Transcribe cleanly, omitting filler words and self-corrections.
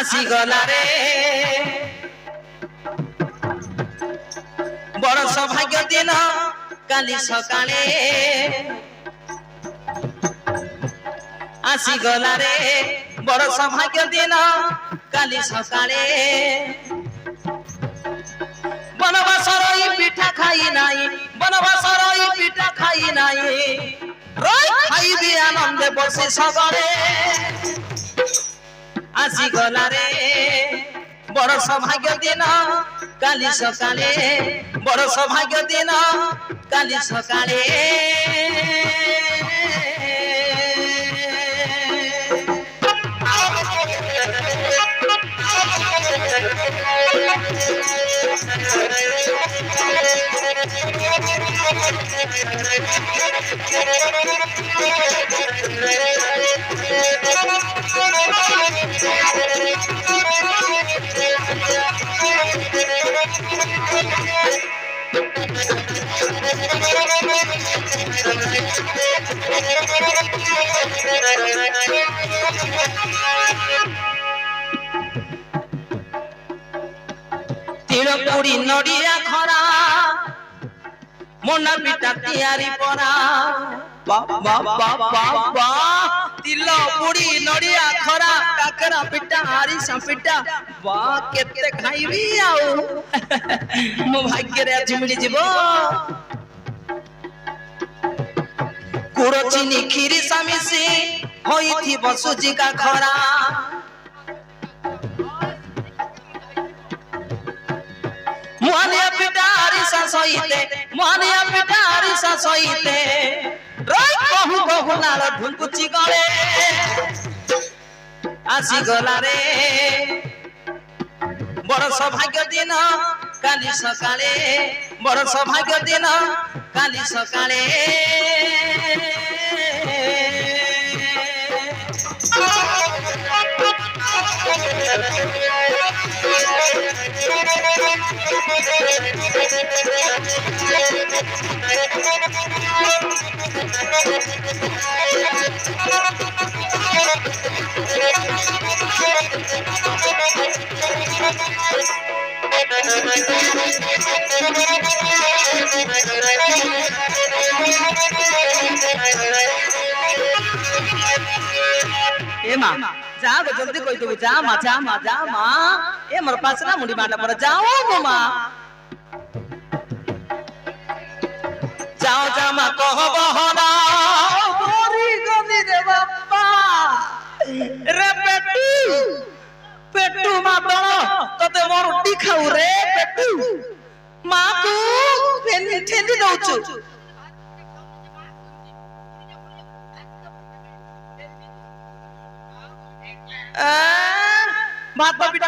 আসি গলারে বড় সৌভাগ্য দিন কালি সকালে আসি গলারে বড় সৌভাগ্য দিন কালি সকালে বনবাসর এই পিঠা খাই নাই বনবাসর এই পিঠা খাই নাই খাইবি আনন্দে বসে সগরে আসি গলারে বড় সৌভাগ্য দিন কালি সকালে বড় সৌভাগ্য দিন কালি সকালে তিলপুরি নড়িয়া খরা মনা পিঠা তিয়ারি পরা তিলপুরি নড়িয়া খরা কাকরা পিঠা আরিসা পিঠা বা কেতে খাইবি আউ মো ভাগ্যরে আଜି মিলি ଯିବ গুড় চিনি খিরি সামিসি হইথিব সুজিকা খরা মোহনিয়া পিঠা আরিসা সহিতে মোহনিয়া পিঠা আরিসা সহিতে কহু কহু লাল ঢুলকুচি গলে আসি গলারে বড় সৌভাগ্য দিন কালি সকালে বড় সৌভাগ্য দিন কালি সকালে ए माँ जा जल्दी कोई तो जा माँ जा माँ जा माँ ए मोर पास ना मुंडी बाटा पर जाओ गो माँ जाओ जा माँ कहो बहना गोरी गंदी रे बापा रे पेटू पेटू माँ तो तते मोर उठी खाऊ रे पेटू माँ को फेंदी फेंदी दौचु भात पिठा